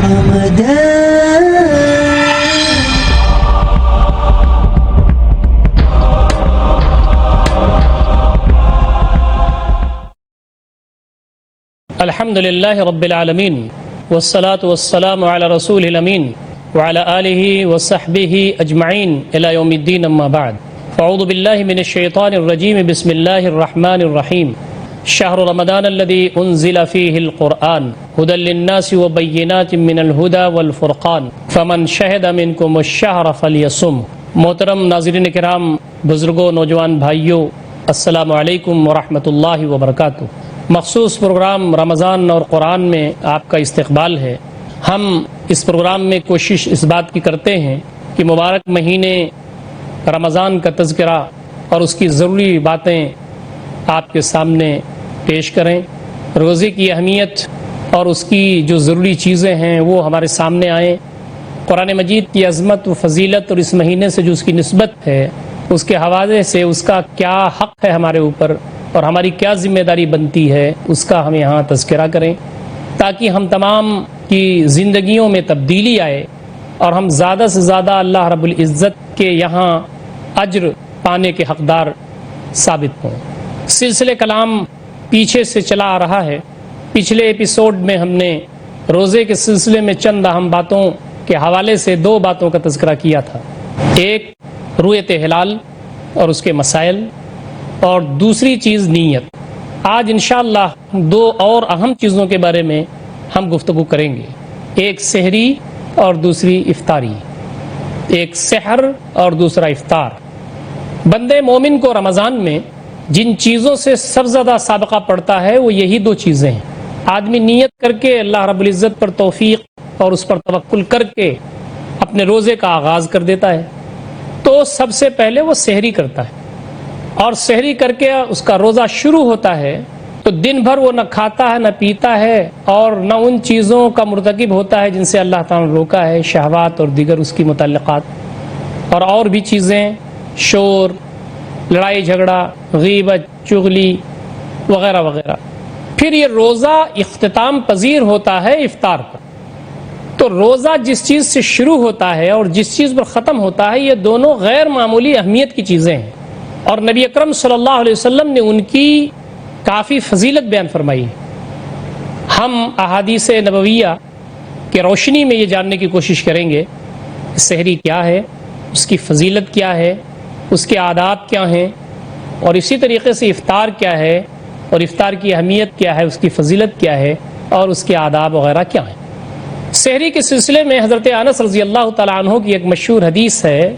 الحمد للہ رب العالمین والصلاة والسلام علی رسول الامین وعلی آلہ وصحبہ اجمعین الی یوم الدین اما بعد اعوذ باللہ من الشیطان الرجیم بسم اللہ الرحمن الرحیم شہر رمضان الذی انزل فیہ القرآن ھدی للناس وبینات من الھدی والفرقان فمن شہد منکم الشہر فلیصم۔ محترم ناظرین کرام، بزرگوں، نوجوان بھائیوں، السلام علیکم ورحمۃ اللہ وبرکاتہ۔ مخصوص پروگرام رمضان اور قرآن میں آپ کا استقبال ہے۔ ہم اس پروگرام میں کوشش اس بات کی کرتے ہیں کہ مبارک مہینے رمضان کا تذکرہ اور اس کی ضروری باتیں آپ کے سامنے پیش کریں، روزے کی اہمیت اور اس کی جو ضروری چیزیں ہیں وہ ہمارے سامنے آئیں، قرآن مجید کی عظمت و فضیلت اور اس مہینے سے جو اس کی نسبت ہے، اس کے حوالے سے اس کا کیا حق ہے ہمارے اوپر اور ہماری کیا ذمہ داری بنتی ہے، اس کا ہم یہاں تذکرہ کریں تاکہ ہم تمام کی زندگیوں میں تبدیلی آئے اور ہم زیادہ سے زیادہ اللہ رب العزت کے یہاں اجر پانے کے حقدار ثابت ہوں۔ سلسلہ کلام پیچھے سے چلا آ رہا ہے۔ پچھلے ایپیسوڈ میں ہم نے روزے کے سلسلے میں چند اہم باتوں کے حوالے سے دو باتوں کا تذکرہ کیا تھا، ایک رؤیت ہلال اور اس کے مسائل، اور دوسری چیز نیت۔ آج انشاءاللہ دو اور اہم چیزوں کے بارے میں ہم گفتگو کریں گے، ایک سحری اور دوسری افطاری، ایک سحر اور دوسرا افطار۔ بندے مومن کو رمضان میں جن چیزوں سے سب زیادہ سابقہ پڑتا ہے وہ یہی دو چیزیں ہیں۔ آدمی نیت کر کے اللہ رب العزت پر توفیق اور اس پر توکل کر کے اپنے روزے کا آغاز کر دیتا ہے، تو سب سے پہلے وہ سحری کرتا ہے، اور سحری کر کے اس کا روزہ شروع ہوتا ہے تو دن بھر وہ نہ کھاتا ہے نہ پیتا ہے اور نہ ان چیزوں کا مرتکب ہوتا ہے جن سے اللہ تعالیٰ نے روکا ہے، شہوات اور دیگر اس کی متعلقات اور بھی چیزیں، شور، لڑائی جھگڑا، غیبت، چغلی وغیرہ وغیرہ۔ پھر یہ روزہ اختتام پذیر ہوتا ہے افطار پر۔ تو روزہ جس چیز سے شروع ہوتا ہے اور جس چیز پر ختم ہوتا ہے، یہ دونوں غیر معمولی اہمیت کی چیزیں ہیں، اور نبی اکرم صلی اللہ علیہ وسلم نے ان کی کافی فضیلت بیان فرمائی۔ ہم احادیث نبویہ کی روشنی میں یہ جاننے کی کوشش کریں گے کہ سحری کیا ہے، اس کی فضیلت کیا ہے، اس کے آداب کیا ہیں، اور اسی طریقے سے افطار کیا ہے اور افطار کی اہمیت کیا ہے، اس کی فضیلت کیا ہے اور اس کے آداب وغیرہ کیا ہیں۔ سحری کے سلسلے میں حضرت انس رضی اللہ تعالیٰ عنہ کی ایک مشہور حدیث ہے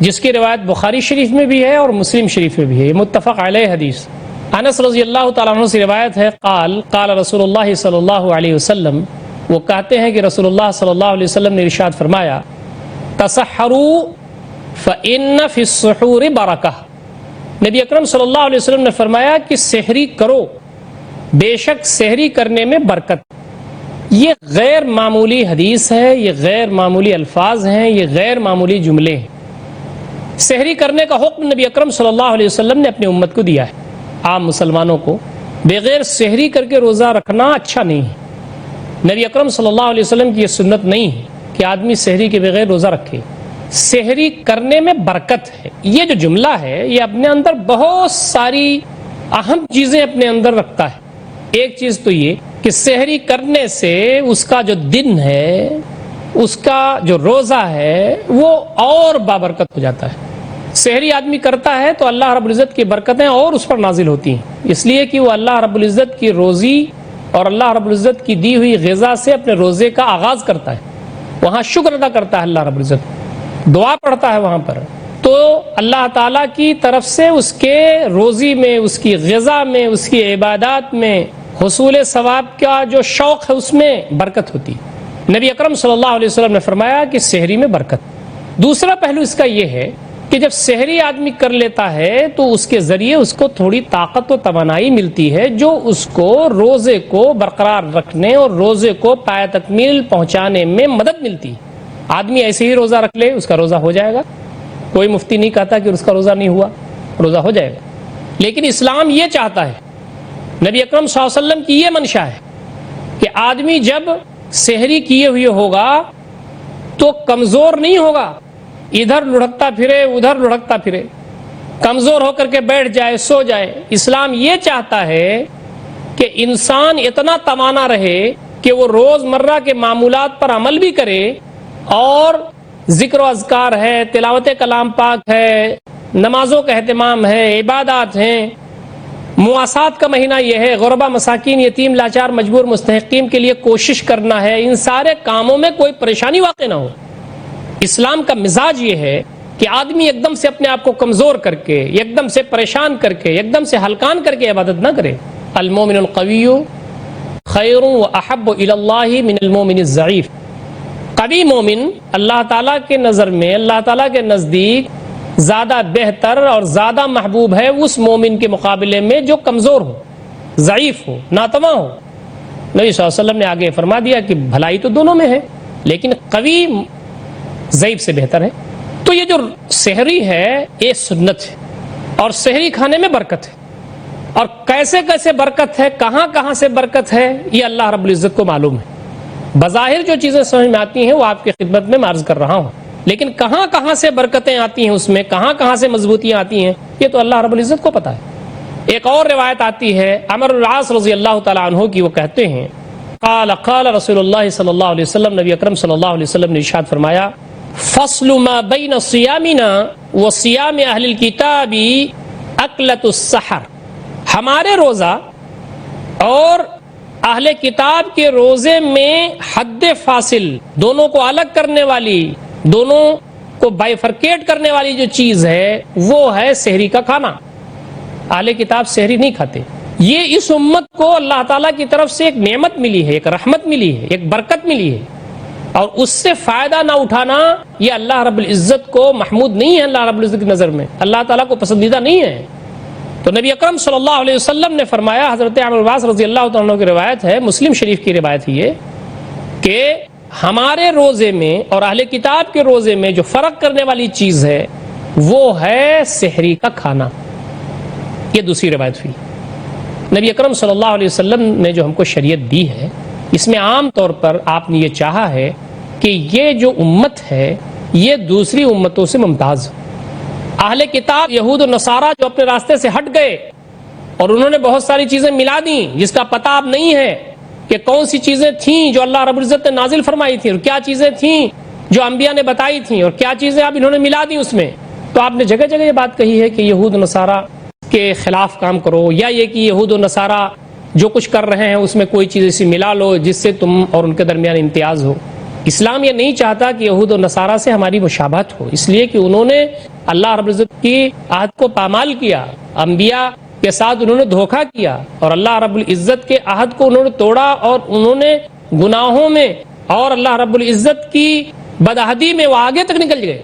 جس کی روایت بخاری شریف میں بھی ہے اور مسلم شریف میں بھی ہے، یہ متفق علیہ حدیث۔ انس رضی اللہ تعالیٰ عنہ سے روایت ہے، قال رسول اللہ صلی اللہ علیہ وسلم، وہ کہتے ہیں کہ رسول اللہ صلی اللہ علیہ وسلم نے ارشاد فرمایا، تسحروا فإن فی السحور برکہ۔ نبی اکرم صلی اللہ علیہ وسلم نے فرمایا کہ سحری کرو، بے شک سحری کرنے میں برکت۔ یہ غیر معمولی حدیث ہے، یہ غیر معمولی الفاظ ہیں، یہ غیر معمولی جملے ہیں۔ سحری کرنے کا حکم نبی اکرم صلی اللہ علیہ وسلم نے اپنی امت کو دیا ہے، عام مسلمانوں کو بغیر سحری کر کے روزہ رکھنا اچھا نہیں ہے۔ نبی اکرم صلی اللہ علیہ وسلم کی یہ سنت نہیں ہے کہ آدمی سحری کے بغیر روزہ رکھے۔ سحری کرنے میں برکت ہے، یہ جو جملہ ہے یہ اپنے اندر بہت ساری اہم چیزیں اپنے اندر رکھتا ہے۔ ایک چیز تو یہ کہ سحری کرنے سے اس کا جو دن ہے، اس کا جو روزہ ہے، وہ اور بابرکت ہو جاتا ہے۔ سحری آدمی کرتا ہے تو اللہ رب العزت کی برکتیں اور اس پر نازل ہوتی ہیں، اس لیے کہ وہ اللہ رب العزت کی روزی اور اللہ رب العزت کی دی ہوئی غذا سے اپنے روزے کا آغاز کرتا ہے، وہاں شکر ادا کرتا ہے اللہ رب العزت، دعا پڑھتا ہے وہاں پر، تو اللہ تعالیٰ کی طرف سے اس کے روزی میں، اس کی غذا میں، اس کی عبادات میں حصول ثواب کا جو شوق ہے اس میں برکت ہوتی۔ نبی اکرم صلی اللہ علیہ وسلم نے فرمایا کہ سحری میں برکت۔ دوسرا پہلو اس کا یہ ہے کہ جب سحری آدمی کر لیتا ہے تو اس کے ذریعے اس کو تھوڑی طاقت و توانائی ملتی ہے جو اس کو روزے کو برقرار رکھنے اور روزے کو پایہ تکمیل پہنچانے میں مدد ملتی۔ آدمی ایسے ہی روزہ رکھ لے، اس کا روزہ ہو جائے گا، کوئی مفتی نہیں کہتا کہ اس کا روزہ نہیں ہوا، روزہ ہو جائے گا۔ لیکن اسلام یہ چاہتا ہے، نبی اکرم صلی اللہ علیہ وسلم کی یہ منشا ہے کہ آدمی جب سحری کیے ہوئے ہوگا تو کمزور نہیں ہوگا، ادھر لڑکتا پھرے ادھر لڑکتا پھرے، کمزور ہو کر کے بیٹھ جائے، سو جائے۔ اسلام یہ چاہتا ہے کہ انسان اتنا توانا رہے کہ وہ روزمرہ کے معمولات پر عمل بھی کرے، اور ذکر و اذکار ہے، تلاوت کلام پاک ہے، نمازوں کا اہتمام ہے، عبادات ہیں۔ مواسات کا مہینہ یہ ہے، غربا، مساکین، یتیم، لاچار، مجبور، مستحقین کے لیے کوشش کرنا ہے، ان سارے کاموں میں کوئی پریشانی واقع نہ ہو۔ اسلام کا مزاج یہ ہے کہ آدمی ایک دم سے اپنے آپ کو کمزور کر کے، ایک دم سے پریشان کر کے، ایک دم سے ہلکان کر کے عبادت نہ کرے۔ المومن القوی خیر و احب الی اللہ من المومن الضعیف۔ قوی مومن اللہ تعالیٰ کے نظر میں، اللہ تعالیٰ کے نزدیک زیادہ بہتر اور زیادہ محبوب ہے اس مومن کے مقابلے میں جو کمزور ہو، ضعیف ہو، ناتواں ہو۔ نبی صلی اللہ علیہ وسلم نے آگے فرما دیا کہ بھلائی تو دونوں میں ہے، لیکن قوی ضعیف سے بہتر ہے۔ تو یہ جو سحری ہے یہ سنت ہے، اور سحری کھانے میں برکت ہے، اور کیسے کیسے برکت ہے، کہاں کہاں سے برکت ہے، یہ اللہ رب العزت کو معلوم ہے۔ بظاہر جو چیزیں سمجھ میں آتی ہیں وہ آپ کی خدمت میں عرض کر رہا ہوں، لیکن کہاں کہاں سے برکتیں آتی ہیں، اس میں کہاں کہاں سے مضبوطیاں آتی ہیں، یہ تو اللہ رب العزت کو پتہ ہے۔ ایک اور روایت آتی ہے عمرو بن العاص رضی اللہ تعالیٰ عنہ کی، وہ کہتے ہیں قال قال رسول اللہ صلی اللہ علیہ وسلم، نبی اکرم صلی اللہ علیہ وسلم نے ارشاد فرمایا فصل ما بین صیامنا و صیام اہل الکتاب اکلۃ السحر۔ ہمارے روزہ اور اہل کتاب کے روزے میں حد فاصل، دونوں کو الگ کرنے والی، دونوں کو بائیفرکیٹ کرنے والی جو چیز ہے وہ ہے سحری کا کھانا۔ اہل کتاب سحری نہیں کھاتے۔ یہ اس امت کو اللہ تعالیٰ کی طرف سے ایک نعمت ملی ہے، ایک رحمت ملی ہے، ایک برکت ملی ہے، اور اس سے فائدہ نہ اٹھانا یہ اللہ رب العزت کو محمود نہیں ہے، اللہ رب العزت کی نظر میں اللہ تعالیٰ کو پسندیدہ نہیں ہے۔ تو نبی اکرم صلی اللہ علیہ وسلم نے فرمایا، حضرت عمرو بن العاص رضی اللہ تعالیٰ عنہ کی روایت ہے، مسلم شریف کی روایت ہے یہ، کہ ہمارے روزے میں اور اہل کتاب کے روزے میں جو فرق کرنے والی چیز ہے وہ ہے سحری کا کھانا۔ یہ دوسری روایت ہوئی۔ نبی اکرم صلی اللہ علیہ وسلم نے جو ہم کو شریعت دی ہے، اس میں عام طور پر آپ نے یہ چاہا ہے کہ یہ جو امت ہے یہ دوسری امتوں سے ممتاز ہو۔ اہل کتاب یہود و نصارہ جو اپنے راستے سے ہٹ گئے اور انہوں نے بہت ساری چیزیں ملا دیں جس کا پتہ اب نہیں ہے کہ کون سی چیزیں تھیں جو اللہ رب العزت نے نازل فرمائی تھیں، اور کیا چیزیں تھیں جو انبیاء نے بتائی تھیں، اور کیا چیزیں اب انہوں نے ملا دی اس میں۔ تو آپ نے جگہ جگہ یہ بات کہی ہے کہ یہود و نصارہ کے خلاف کام کرو، یا یہ کہ یہود و نصارہ جو کچھ کر رہے ہیں اس میں کوئی چیز ایسی ملا لو جس سے تم اور ان کے درمیان امتیاز ہو۔ اسلام یہ نہیں چاہتا کہ یہود و نصارہ سے ہماری مشابہت ہو، اس لیے کہ انہوں نے اللہ رب العزت کی عہد کو پامال کیا، انبیاء کے ساتھ انہوں نے دھوکہ کیا، اور اللہ رب العزت کے عہد کو انہوں نے توڑا، اور انہوں نے گناہوں میں اور اللہ رب العزت کی بدعہدی میں وہ آگے تک نکل گئے۔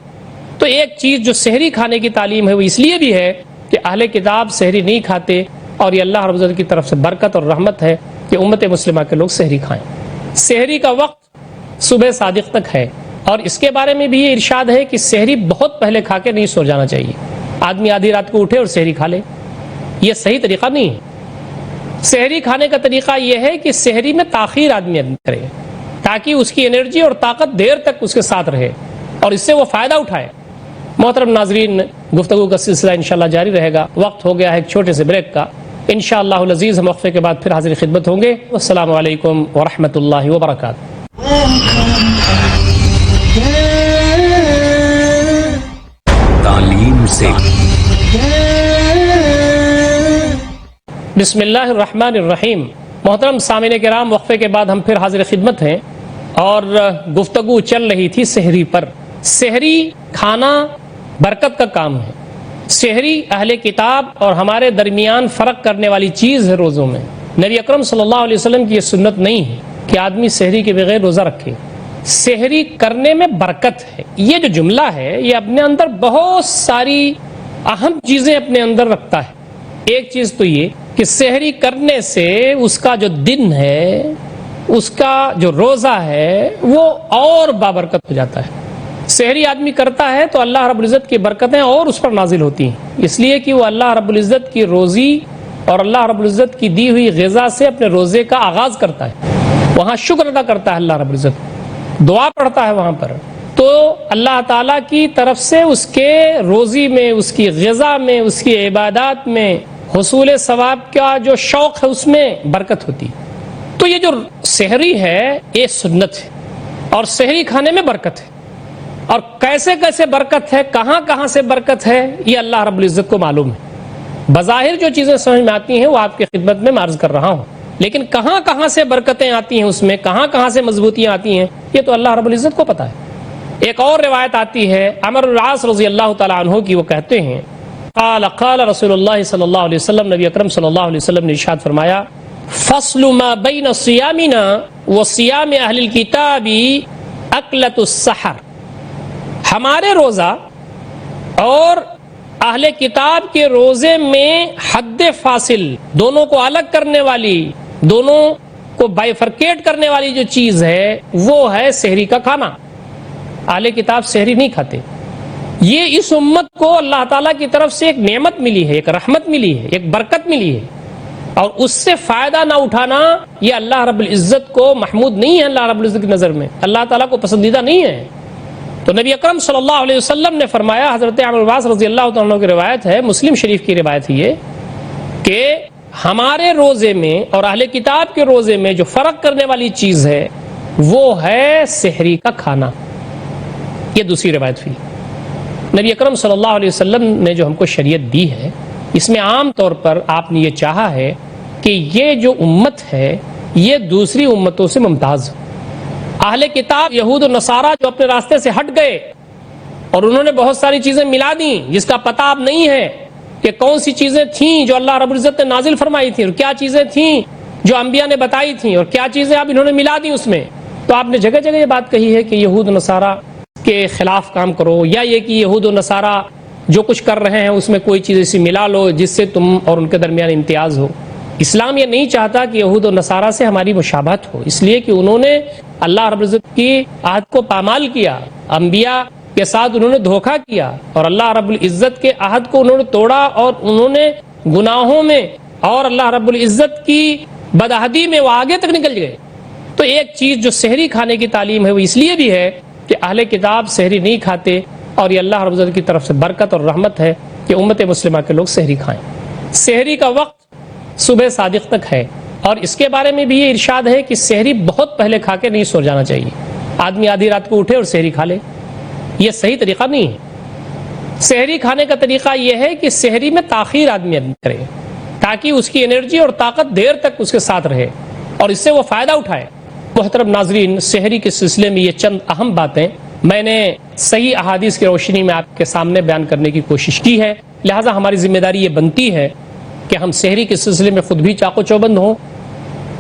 تو ایک چیز جو سحری کھانے کی تعلیم ہے وہ اس لیے بھی ہے کہ اہل کتاب سحری نہیں کھاتے، اور یہ اللہ رب العزت کی طرف سے برکت اور رحمت ہے کہ امت مسلمہ کے لوگ سحری کھائیں۔ سحری کا وقت صبح صادق تک ہے، اور اس کے بارے میں بھی یہ ارشاد ہے کہ سحری بہت پہلے کھا کے نہیں سو جانا چاہیے۔ آدمی آدھی رات کو اٹھے اور سحری کھا لے، یہ صحیح طریقہ نہیں ہے۔ سحری کھانے کا طریقہ یہ ہے کہ سحری میں تاخیر آدمی کرے تاکہ اس کی انرجی اور طاقت دیر تک اس کے ساتھ رہے اور اس سے وہ فائدہ اٹھائے۔ محترم ناظرین، گفتگو کا سلسلہ انشاءاللہ جاری رہے گا۔ وقت ہو گیا ہے ایک چھوٹے سے بریک کا، انشاءاللہ العزیز ہم وقفے کے بعد پھر حاضر خدمت ہوں گے۔ السلام علیکم ورحمۃ اللہ وبرکاتہ۔ تعلیم سے بسم اللہ الرحمن الرحیم۔ محترم سامعین کرام، وقفے کے بعد ہم پھر حاضر خدمت ہیں، اور گفتگو چل رہی تھی سحری پر۔ سحری کھانا برکت کا کام ہے۔ سحری اہل کتاب اور ہمارے درمیان فرق کرنے والی چیز ہے روزوں میں۔ نبی اکرم صلی اللہ علیہ وسلم کی یہ سنت نہیں ہے کہ آدمی سحری کے بغیر روزہ رکھے۔ سحری کرنے میں برکت ہے۔ یہ جو جملہ ہے یہ اپنے اندر بہت ساری اہم چیزیں اپنے اندر رکھتا ہے۔ ایک چیز تو یہ کہ سحری کرنے سے اس کا جو دن ہے، اس کا جو روزہ ہے وہ اور بابرکت ہو جاتا ہے۔ سحری آدمی کرتا ہے تو اللہ رب العزت کی برکتیں اور اس پر نازل ہوتی ہیں، اس لیے کہ وہ اللہ رب العزت کی روزی اور اللہ رب العزت کی دی ہوئی غذا سے اپنے روزے کا آغاز کرتا ہے۔ وہاں شکر ادا کرتا ہے اللہ رب العزت، دعا پڑھتا ہے وہاں پر، تو اللہ تعالیٰ کی طرف سے اس کے روزی میں، اس کی غذا میں، اس کی عبادات میں، حصول ثواب کا جو شوق ہے اس میں برکت ہوتی۔ تو یہ جو سحری ہے یہ سنت ہے، اور سحری کھانے میں برکت ہے، اور کیسے کیسے برکت ہے، کہاں کہاں سے برکت ہے، یہ اللہ رب العزت کو معلوم ہے۔ بظاہر جو چیزیں سمجھ میں آتی ہیں وہ آپ کی خدمت میں عرض کر رہا ہوں، لیکن کہاں کہاں سے برکتیں آتی ہیں، اس میں کہاں کہاں سے مضبوطیاں آتی ہیں، یہ تو اللہ رب العزت کو پتہ ہے۔ ایک اور روایت آتی ہے عمرو بن العاص رضی اللہ تعالیٰ عنہ کی، وہ کہتے ہیں قال قال رسول اللہ صلی اللہ علیہ وسلم، نبی اکرم صلی اللہ علیہ وسلم نے ارشاد فرمایا فصل ما بین صیامنا وصیام اہل الکتاب اکلۃ السحر، ہمارے روزہ اور اہل کتاب کے روزے میں حد فاصل، دونوں کو الگ کرنے والی، دونوں کو بائیفرکیٹ کرنے والی جو چیز ہے وہ ہے سحری کا کھانا۔ اہل کتاب سحری نہیں کھاتے، یہ اس امت کو اللہ تعالیٰ کی طرف سے ایک نعمت ملی ہے، ایک رحمت ملی ہے، ایک برکت ملی ہے، اور اس سے فائدہ نہ اٹھانا یہ اللہ رب العزت کو محمود نہیں ہے، اللہ رب العزت کی نظر میں اللہ تعالیٰ کو پسندیدہ نہیں ہے۔ تو نبی اکرم صلی اللہ علیہ وسلم نے فرمایا، حضرت عمرو بن العاص رضی اللہ تعالیٰ عنہ کی روایت ہے، مسلم شریف کی روایت ہے یہ، کہ ہمارے روزے میں اور اہل کتاب کے روزے میں جو فرق کرنے والی چیز ہے وہ ہے سحری کا کھانا۔ یہ دوسری روایت ہوئی۔ نبی اکرم صلی اللہ علیہ وسلم نے جو ہم کو شریعت دی ہے، اس میں عام طور پر آپ نے یہ چاہا ہے کہ یہ جو امت ہے یہ دوسری امتوں سے ممتاز ہو۔ اہل کتاب یہود و نصارہ جو اپنے راستے سے ہٹ گئے اور انہوں نے بہت ساری چیزیں ملا دیں جس کا پتہ اب نہیں ہے کہ کون سی چیزیں تھیں جو اللہ رب العزت نے نازل فرمائی تھیں، اور کیا چیزیں تھیں جو انبیاء نے بتائی تھیں، اور کیا چیزیں اب انہوں نے ملا دی اس میں۔ تو آپ نے جگہ جگہ یہ بات کہی ہے کہ یہود و نصارہ کے خلاف کام کرو، یا یہ کہ یہود و نصارہ جو کچھ کر رہے ہیں اس میں کوئی چیز ایسی ملا لو جس سے تم اور ان کے درمیان امتیاز ہو۔ اسلام یہ نہیں چاہتا کہ یہود و نصارہ سے ہماری مشابہت ہو، اس لیے کہ انہوں نے اللہ رب العزت کی عہد کو پامال کیا، انبیاء کے ساتھ انہوں نے دھوکہ کیا، اور اللہ رب العزت کے عہد کو انہوں نے توڑا، اور انہوں نے گناہوں میں اور اللہ رب العزت کی بدعہدی میں وہ آگے تک نکل گئے۔ تو ایک چیز جو سحری کھانے کی تعلیم ہے وہ اس لیے بھی ہے کہ اہل کتاب سحری نہیں کھاتے، اور یہ اللہ رب العزت کی طرف سے برکت اور رحمت ہے کہ امت مسلمہ کے لوگ سحری کھائیں۔ سحری کا وقت صبح صادق تک ہے، اور اس کے بارے میں بھی یہ ارشاد ہے کہ سحری بہت پہلے کھا کے نہیں سو جانا چاہیے۔ آدمی آدھی رات کو اٹھے اور سحری کھا لے، یہ صحیح طریقہ نہیں ہے۔ سحری کھانے کا طریقہ یہ ہے کہ سحری میں تاخیر آدمی کرے تاکہ اس کی انرجی اور طاقت دیر تک اس کے ساتھ رہے اور اس سے وہ فائدہ اٹھائے۔ محترم ناظرین، سحری کے سلسلے میں یہ چند اہم باتیں میں نے صحیح احادیث کی روشنی میں آپ کے سامنے بیان کرنے کی کوشش کی ہے، لہٰذا ہماری ذمہ داری یہ بنتی ہے کہ ہم سحری کے سلسلے میں خود بھی چاق و چوبند ہوں،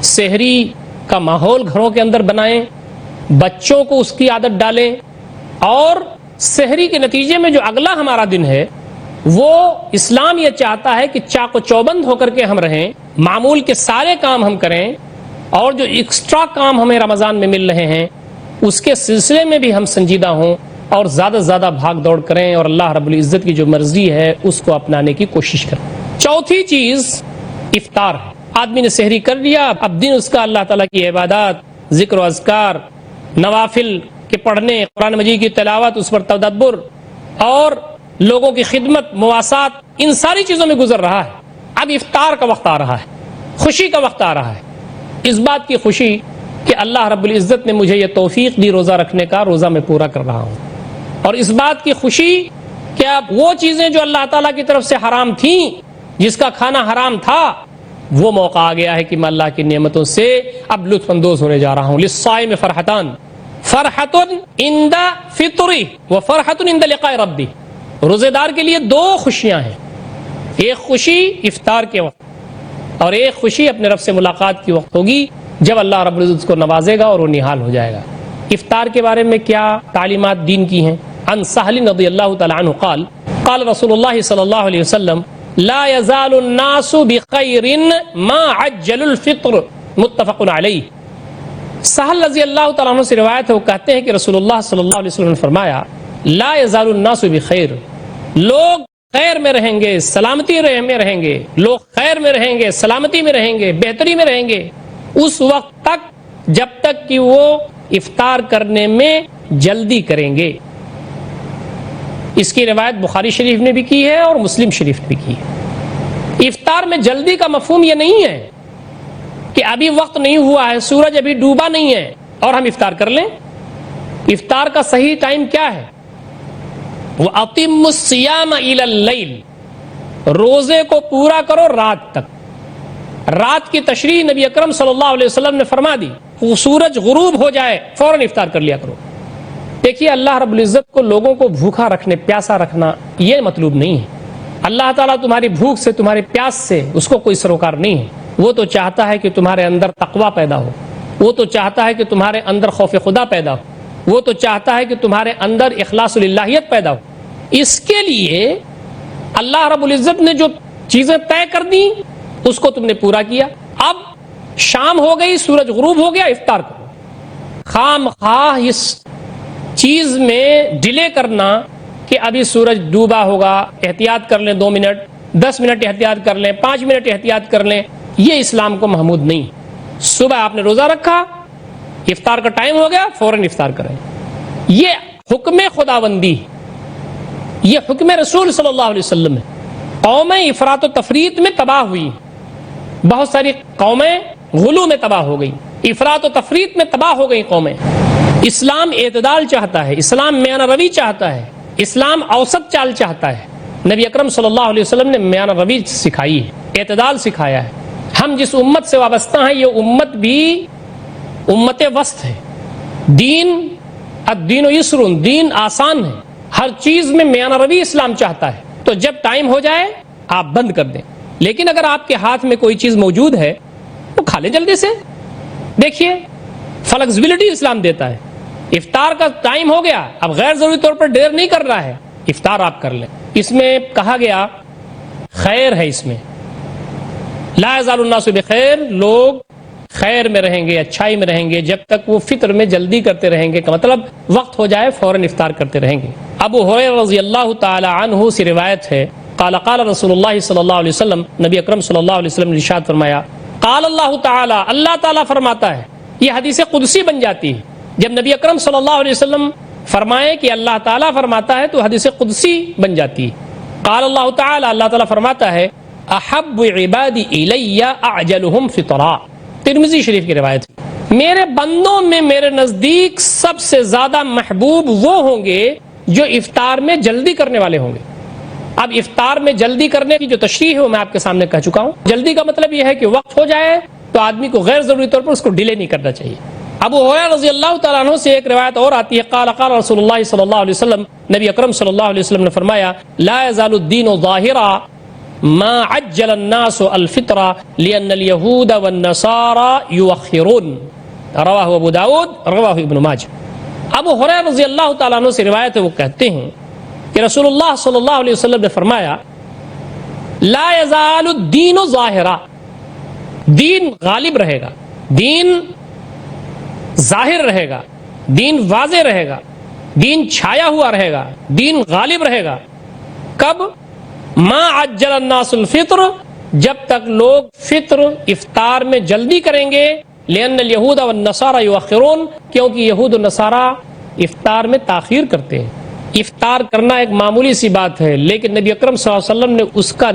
سحری کا ماحول گھروں کے اندر بنائیں، بچوں کو اس کی عادت ڈالیں، اور سحری کے نتیجے میں جو اگلا ہمارا دن ہے وہ اسلام یہ چاہتا ہے کہ چاق و چوبند ہو کر کے ہم رہیں، معمول کے سارے کام ہم کریں، اور جو ایکسٹرا کام ہمیں رمضان میں مل رہے ہیں اس کے سلسلے میں بھی ہم سنجیدہ ہوں اور زیادہ سے زیادہ بھاگ دوڑ کریں، اور اللہ رب العزت کی جو مرضی ہے اس کو اپنانے کی کوشش کریں۔ چوتھی چیز افطار ہے۔ آدمی نے سحری کر لیا، اب دن اس کا اللہ تعالیٰ کی عبادات، ذکر و اذکار، نوافل کے پڑھنے، قرآن مجید کی تلاوت، اس پر تدبر اور لوگوں کی خدمت، مواسات، ان ساری چیزوں میں گزر رہا ہے۔ اب افطار کا وقت آ رہا ہے، خوشی کا وقت آ رہا ہے، اس بات کی خوشی کہ اللہ رب العزت نے مجھے یہ توفیق دی روزہ رکھنے کا، روزہ میں پورا کر رہا ہوں، اور اس بات کی خوشی کہ اب وہ چیزیں جو اللہ تعالیٰ کی طرف سے حرام تھیں، جس کا کھانا حرام تھا، وہ موقع آ گیا ہے کہ میں اللہ کی نعمتوں سے اب لطف اندوز ہونے جا رہا ہوں۔ للصائم فرحتان، فرحت عند فطری و فرحت عند لقاء ربی، روزے دار کے لیے دو خوشیاں ہیں، ایک خوشی افطار کے وقت اور ایک خوشی اپنے رب سے ملاقات کی وقت ہوگی جب اللہ رب العزت کو نوازے گا اور وہ نہال ہو جائے گا۔ افطار کے بارے میں کیا تعلیمات دین کی ہیں؟ عن سہل رضی اللہ تعالی عنہ قال قال رسول اللہ صلی اللہ علیہ وسلم لا يزال الناس بخیر ما عجل الفطر، متفق علیہ۔ سہل رضی اللہ تعالیٰ عنہ سے روایت ہے، وہ کہتے ہیں کہ رسول اللہ صلی اللہ علیہ وسلم نے فرمایا لا يزال الناس بخیر، لوگ خیر میں رہیں گے، سلامتی میں رہیں گے، لوگ خیر میں رہیں گے، سلامتی میں رہیں گے، بہتری میں رہیں گے اس وقت تک جب تک کہ وہ افطار کرنے میں جلدی کریں گے۔ اس کی روایت بخاری شریف نے بھی کی ہے اور مسلم شریف نے بھی کی ہے۔ افطار میں جلدی کا مفہوم یہ نہیں ہے کہ ابھی وقت نہیں ہوا ہے، سورج ابھی ڈوبا نہیں ہے اور ہم افطار کر لیں۔ افطار کا صحیح ٹائم کیا ہے؟ وَأَتِمُّ الصِّيَامَ إِلَى اللَّيْلِ، روزے کو پورا کرو رات تک۔ رات کی تشریح نبی اکرم صلی اللہ علیہ وسلم نے فرما دی، وہ سورج غروب ہو جائے فوراً افطار کر لیا کرو۔ دیکھیے اللہ رب العزت کو لوگوں کو بھوکا رکھنے، پیاسا رکھنا یہ مطلوب نہیں ہے۔ اللہ تعالیٰ تمہاری بھوک سے، تمہاری پیاس سے اس کو کوئی سروکار نہیں ہے۔ وہ تو چاہتا ہے کہ تمہارے اندر تقویٰ پیدا ہو، وہ تو چاہتا ہے کہ تمہارے اندر خوف خدا پیدا ہو، وہ تو چاہتا ہے کہ تمہارے اندر اخلاص الالہیت پیدا ہو۔ اس کے لیے اللہ رب العزت نے جو چیزیں طے کر دی اس کو تم نے پورا کیا۔ اب شام ہو گئی، سورج غروب ہو گیا، افطار کرو۔ خام خواہ اس چیز میں ڈیلے کرنا کہ ابھی سورج ڈوبا ہوگا، احتیاط کر لیں 2 منٹ، 10 منٹ احتیاط کر لیں، 5 منٹ احتیاط کر لیں، یہ اسلام کو محمود نہیں۔ صبح آپ نے روزہ رکھا، افطار کا ٹائم ہو گیا، فوراً افطار کریں۔ یہ حکم خداوندی، یہ حکم رسول صلی اللہ علیہ وسلم ہے۔ قومیں افراط و تفریط میں تباہ ہوئی، بہت ساری قومیں غلو میں تباہ ہو گئی، افراط و تفریط میں تباہ ہو گئی قومیں۔ اسلام اعتدال چاہتا ہے، اسلام میانہ روی چاہتا ہے، اسلام اوسط چال چاہتا ہے۔ نبی اکرم صلی اللہ علیہ وسلم نے میانہ روی سکھائی ہے، اعتدال سکھایا ہے۔ ہم جس امت سے وابستہ ہیں یہ امت بھی امت وسط ہے۔ دین الدین یسر، دین آسان ہے، ہر چیز میں میانہ روی اسلام چاہتا ہے۔ تو جب ٹائم ہو جائے آپ بند کر دیں، لیکن اگر آپ کے ہاتھ میں کوئی چیز موجود ہے تو کھا لیں جلدی سے۔ دیکھیے فلیکسیبلٹی اسلام دیتا ہے۔ افطار کا ٹائم ہو گیا، اب غیر ضروری طور پر دیر نہیں کر رہا ہے، افطار آپ کر لیں۔ اس میں کہا گیا خیر ہے، اس میں لا یزال الناس بخیر، لوگ خیر میں رہیں گے، اچھائی میں رہیں گے جب تک وہ فطر میں جلدی کرتے رہیں گے، کا مطلب وقت ہو جائے فوراً افطار کرتے رہیں گے۔ ابو ہریرہ رضی اللہ تعالی عنہ سے روایت ہے، قال قال رسول اللہ صلی اللہ علیہ وسلم، نبی اکرم صلی اللہ علیہ وسلم نے ارشاد فرمایا، قال اللہ تعالی، اللہ تعالیٰ فرماتا ہے۔ یہ حدیث قدسی بن جاتی ہے جب نبی اکرم صلی اللہ علیہ وسلم فرمائے کہ اللہ تعالیٰ فرماتا ہے تو حدیث قدسی بن جاتی ہے۔ قال اللہ تعالی، اللہ تعالیٰ فرماتا ہے، احب عبادی الی اعجلہم فطرا، ترمذی شریف کی روایت ہے، میرے بندوں میں میرے نزدیک سب سے زیادہ محبوب وہ ہوں گے جو افطار میں جلدی کرنے والے ہوں گے۔ اب افطار میں جلدی کرنے کی جو تشریح ہے وہ میں آپ کے سامنے کہہ چکا ہوں۔ جلدی کا مطلب یہ ہے کہ وقت ہو جائے تو آدمی کو غیر ضروری طور پر اس کو ڈیلے نہیں کرنا چاہیے۔ ابو ہریرہ رضی اللہ تعالیٰ عنہ سے ایک روایت اور آتی ہے، قال قال رسول اللہ صلی اللہ علیہ وسلم، نبی اکرم صلی اللہ علیہ وسلم نے فرمایا، لا یزال الدین ظاہرا ما عجل الناس الفطر لأن اليهود والنصارى يؤخرون، رواہ ابو داود، رواہ ابن ماجہ۔ ابو ہریرہ رضی اللہ تعالیٰ عنہ سے روایت ہے، وہ کہتے ہیں کہ رسول اللہ صلی اللہ علیہ وسلم نے فرمایا، لا یزال الدین ظاہرا، دین غالب رہے گا، دین ظاہر رہے گا، دین واضح رہے گا، دین چھایا ہوا رہے گا، دین غالب رہے گا۔ کب؟ ما عجل الناس الفطر، جب تک لوگ فطر افطار میں جلدی کریں گے، لأن اليہود والنصارى یؤخرون، کیونکہ یہود و نصارہ افطار میں تاخیر کرتے ہیں۔ افطار کرنا ایک معمولی سی بات ہے، لیکن نبی اکرم صلی اللہ علیہ وسلم نے اس کا